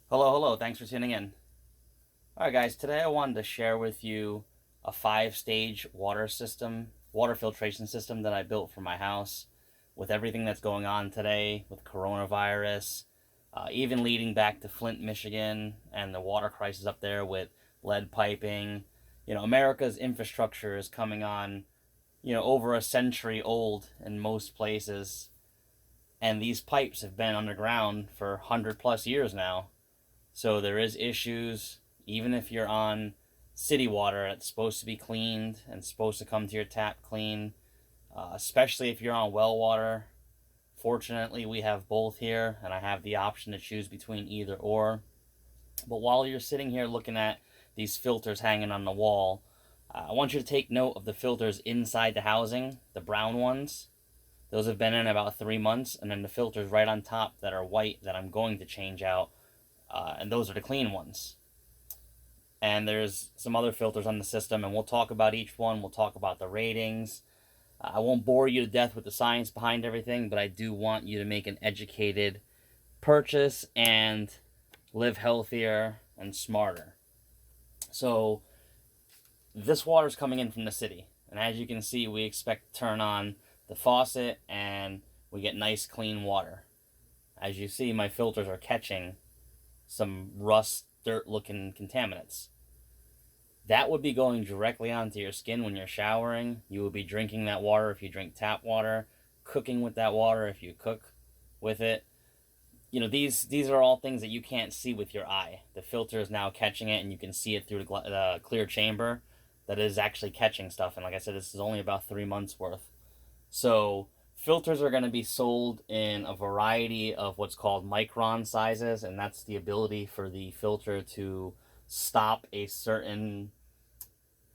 Hello, thanks for tuning in. Alright guys, today I wanted to share with you a 5-stage water filtration system that I built for my house with everything that's going on today with coronavirus, even leading back to Flint, Michigan and the water crisis up there with lead piping. America's infrastructure is coming on, over a century old in most places, and these pipes have been underground for 100 plus years now. So there is issues, even if you're on city water, it's supposed to be cleaned and supposed to come to your tap clean, especially if you're on well water. Fortunately, we have both here, and I have the option to choose between either or. But while you're sitting here looking at these filters hanging on the wall, I want you to take note of the filters inside the housing, the brown ones. Those have been in about 3 months, and then the filters right on top that are white that I'm going to change out, and those are the clean ones. And there's some other filters on the system, and we'll talk about each one. We'll talk about the ratings. I won't bore you to death with the science behind everything, but I do want you to make an educated purchase and live healthier and smarter. So this water is coming in from the city, and as you can see, we expect to turn on the faucet and we get nice clean water. As you see, my filters are catching some rust, dirt looking contaminants. That would be going directly onto your skin when you're showering. You will be drinking that water if you drink tap water, cooking with that water if you cook with it. These are all things that you can't see with your eye. The filter is now catching it, and you can see it through the clear chamber that is actually catching stuff. And like I said, this is only about 3 months worth. So filters are going to be sold in a variety of what's called micron sizes, and that's the ability for the filter to stop a certain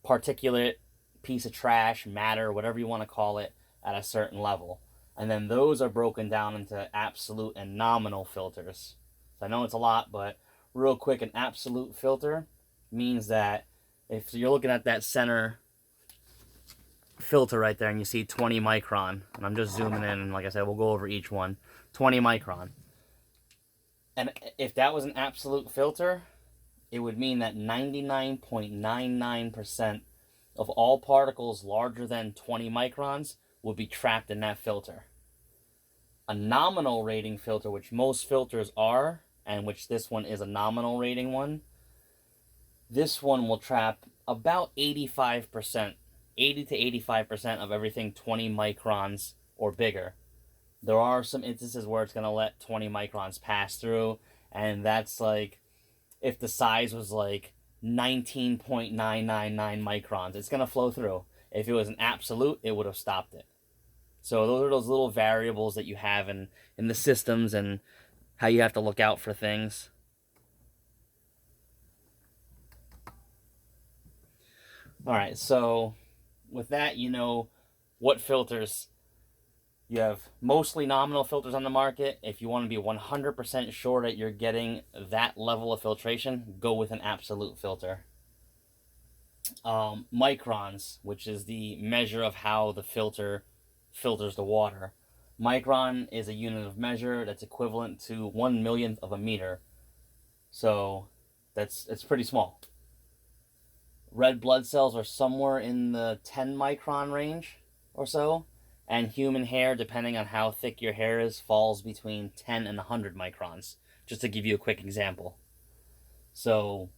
particulate piece of trash, matter, whatever you want to call it, at a certain level. And then those are broken down into absolute and nominal filters. So I know it's a lot, but real quick, an absolute filter means that if you're looking at that center filter right there and you see 20 micron, and I'm just zooming in, and like I said, we'll go over each one. 20 micron. And if that was an absolute filter, it would mean that 99.99% of all particles larger than 20 microns would be trapped in that filter. A nominal rating filter, which most filters are, and which this one is a nominal rating one, this one will trap about 85%, 80 to 85% of everything 20 microns or bigger. There are some instances where it's going to let 20 microns pass through, and that's like if the size was like 19.999 microns, it's going to flow through. If it was an absolute, it would have stopped it. So those are those little variables that you have in the systems and how you have to look out for things. All right, so with that, you know what filters. You have mostly nominal filters on the market. If you want to be 100% sure that you're getting that level of filtration, go with an absolute filter. Microns, which is the measure of how the filter filters the water. Micron is a unit of measure that's equivalent to 1/1,000,000th of a meter. So it's pretty small. Red blood cells are somewhere in the 10 micron range or so, and human hair, depending on how thick your hair is, falls between 10 and 100 microns, just to give you a quick example. So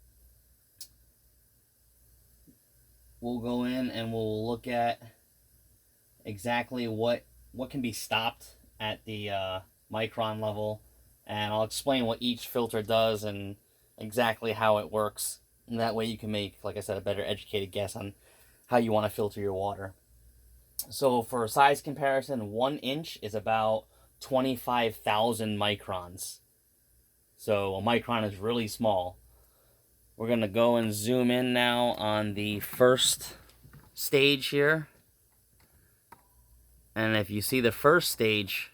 we'll go in and we'll look at exactly what can be stopped at the micron level, and I'll explain what each filter does and exactly how it works. And that way you can make, like I said, a better educated guess on how you want to filter your water. So for a size comparison, 1 inch is about 25,000 microns. So a micron is really small. We're going to go and zoom in now on the first stage here. And if you see the first stage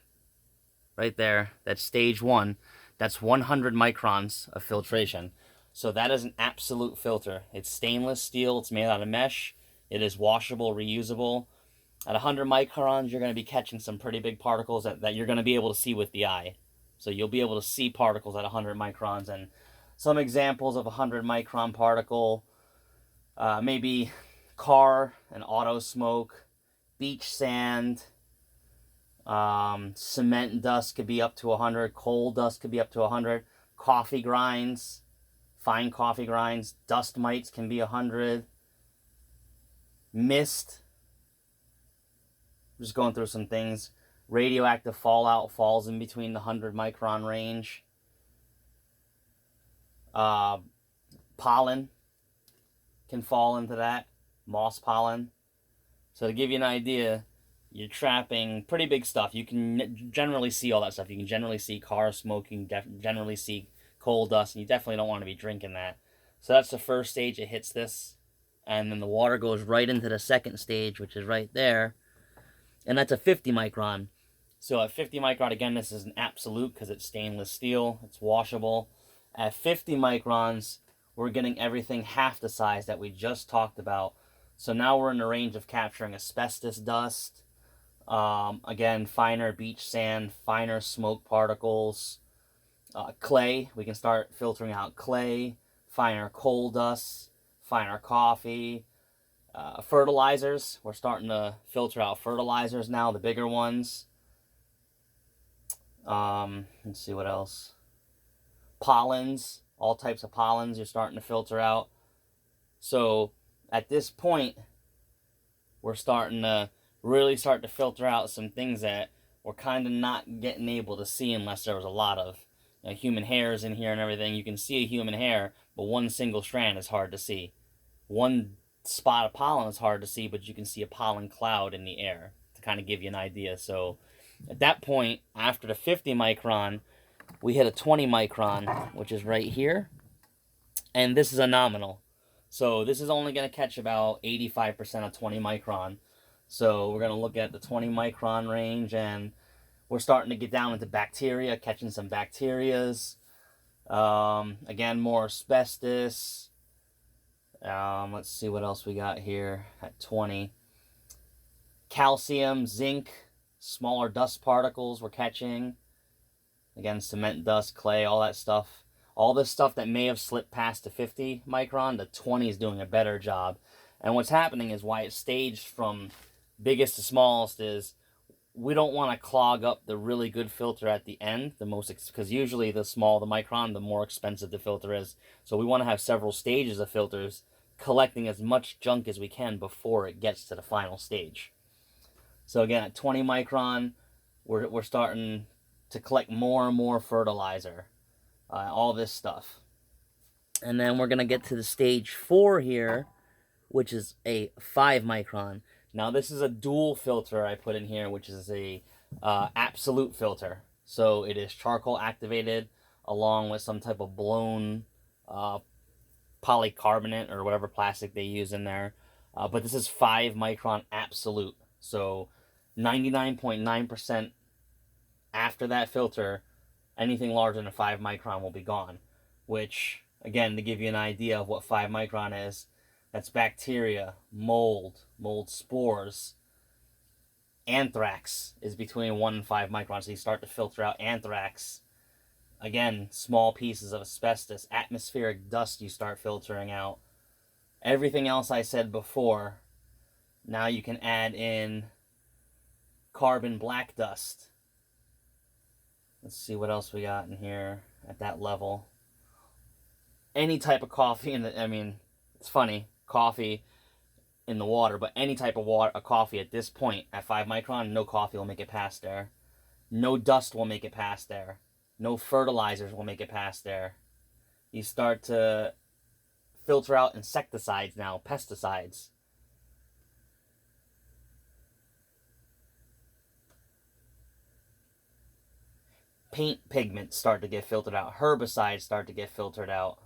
right there, that's stage 1, that's 100 microns of filtration. So that is an absolute filter. It's stainless steel, it's made out of mesh, it is washable, reusable. At 100 microns, you're going to be catching some pretty big particles that you're going to be able to see with the eye. So you'll be able to see particles at 100 microns. And some examples of 100 micron particle, maybe car and auto smoke, beach sand, cement dust could be up to 100, coal dust could be up to 100, coffee grinds, fine coffee grinds, dust mites can be 100, mist, just going through some things, radioactive fallout falls in between the 100 micron range, pollen can fall into that, moss pollen. So to give you an idea, you're trapping pretty big stuff. You can generally see all that stuff. You can generally see car smoking, generally see coal dust, and you definitely don't want to be drinking that. So that's the first stage. It hits this, and then the water goes right into the second stage, which is right there, and that's a 50 micron. So at 50 micron, again, this is an absolute because it's stainless steel. It's washable. At 50 microns, we're getting everything half the size that we just talked about. So now we're in the range of capturing asbestos dust, again, finer beach sand, finer smoke particles, clay. We can start filtering out clay, finer coal dust, finer coffee, fertilizers. We're starting to filter out fertilizers now, the bigger ones. Let's see what else. Pollens, all types of pollens you're starting to filter out. So at this point, we're starting to really start to filter out some things that we're kind of not getting able to see unless there was a lot of human hairs in here and everything. You can see a human hair, but one single strand is hard to see. One spot of pollen is hard to see, but you can see a pollen cloud in the air to kind of give you an idea. So at that point, after the 50 micron, we hit a 20 micron, which is right here. And this is a nominal. So this is only going to catch about 85% of 20 micron. So we're going to look at the 20 micron range, and we're starting to get down into bacteria, catching some bacterias. Again, more asbestos. Let's see what else we got here at 20. Calcium, zinc, smaller dust particles we're catching. Again, cement dust, clay, all that stuff. All this stuff that may have slipped past the 50 micron, the 20 is doing a better job. And what's happening is why it's staged from biggest to smallest is we don't want to clog up the really good filter at the end, because usually the smaller the micron, the more expensive the filter is. So we want to have several stages of filters collecting as much junk as we can before it gets to the final stage. So again, at 20 micron, we're starting to collect more and more fertilizer, all this stuff. And then we're going to get to the stage 4 here, which is a 5 micron. Now this is a dual filter I put in here, which is a absolute filter. So it is charcoal activated along with some type of blown polycarbonate or whatever plastic they use in there. But this is 5 micron absolute. So 99.9% after that filter, anything larger than 5 micron will be gone. Which, again, to give you an idea of what 5 micron is, that's bacteria, mold spores. Anthrax is between 1 and 5 microns, so you start to filter out anthrax. Again, small pieces of asbestos, atmospheric dust you start filtering out. Everything else I said before, now you can add in carbon black dust. Let's see what else we got in here at that level. Any type of coffee it's funny, coffee in the water, but any type of coffee at this point, at 5 micron, no coffee will make it past there. No dust will make it past there. No fertilizers will make it past there. You start to filter out insecticides now, pesticides. Paint pigments start to get filtered out. Herbicides start to get filtered out.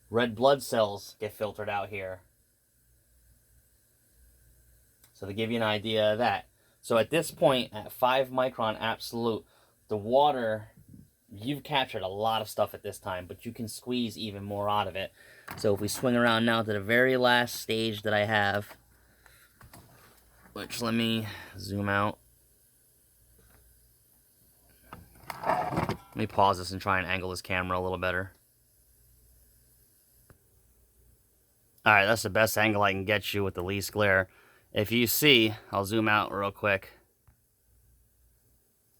Red blood cells get filtered out here. So to give you an idea of that. So at this point, at 5 micron absolute, the water, you've captured a lot of stuff at this time, but you can squeeze even more out of it. So if we swing around now to the very last stage that I have, which let me zoom out. me pause this and try and angle this camera a little better. Alright, that's the best angle I can get you with the least glare. If you see, I'll zoom out real quick.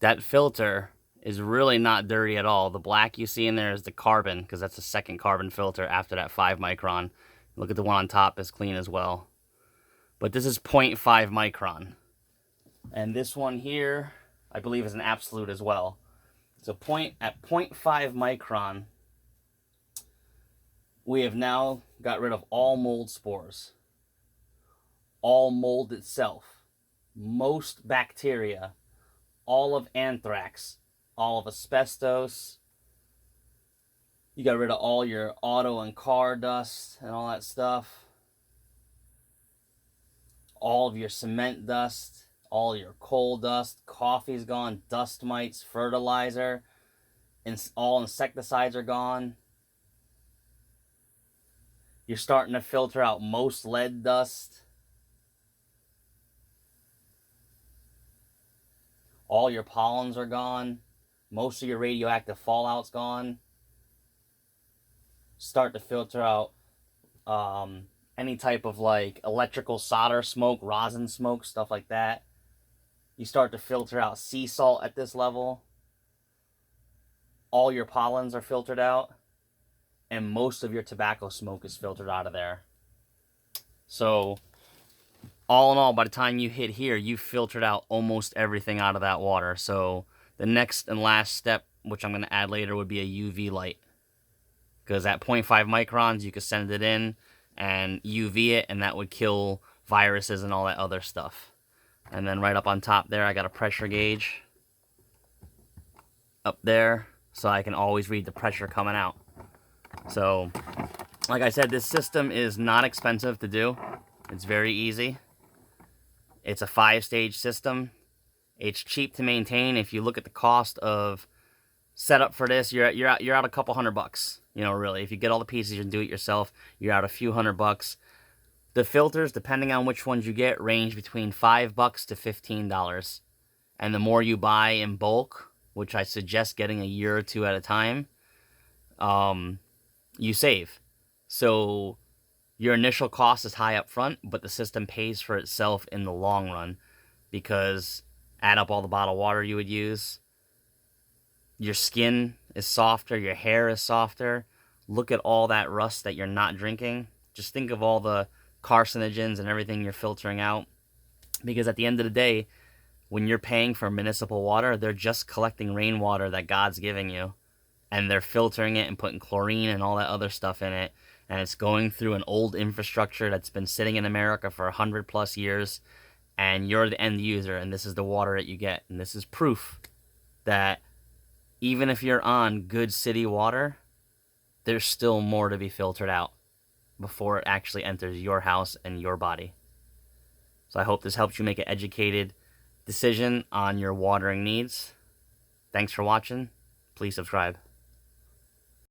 That filter is really not dirty at all. The black you see in there is the carbon, because that's the second carbon filter after that 5 micron. Look at the one on top, is clean as well. But this is 0.5 micron. And this one here, I believe, is an absolute as well. So at 0.5 micron, we have now got rid of all mold spores, all mold itself, most bacteria, all of anthrax, all of asbestos. You got rid of all your auto and car dust and all that stuff. All of your cement dust, all your coal dust, coffee's gone, dust mites, fertilizer, and all insecticides are gone. You're starting to filter out most lead dust. All your pollens are gone. Most of your radioactive fallout's gone. Start to filter out any type of like electrical solder smoke, rosin smoke, stuff like that. You start to filter out sea salt at this level. All your pollens are filtered out. And most of your tobacco smoke is filtered out of there. So, all in all, by the time you hit here, you've filtered out almost everything out of that water. So, the next and last step, which I'm going to add later, would be a UV light. Because at 0.5 microns, you could send it in and UV it, and that would kill viruses and all that other stuff. And then right up on top there, I got a pressure gauge up there, so I can always read the pressure coming out. So, like I said, this system is not expensive to do. It's very easy. It's a 5-stage system. It's cheap to maintain. If you look at the cost of setup for this, you're out a couple $100. You know, really, if you get all the pieces and do it yourself, you're out a few $100. The filters, depending on which ones you get, range between $5 to $15. And the more you buy in bulk, which I suggest getting a year or two at a time, you save. So your initial cost is high up front, but the system pays for itself in the long run, because add up all the bottled water you would use, your skin is softer, your hair is softer. Look at all that rust that you're not drinking. Just think of all the carcinogens and everything you're filtering out, because at the end of the day, when you're paying for municipal water, they're just collecting rainwater that God's giving you. And they're filtering it and putting chlorine and all that other stuff in it. And it's going through an old infrastructure that's been sitting in America for 100+ years. And you're the end user, and this is the water that you get. And this is proof that even if you're on good city water, there's still more to be filtered out before it actually enters your house and your body. So I hope this helps you make an educated decision on your watering needs. Thanks for watching. Please subscribe.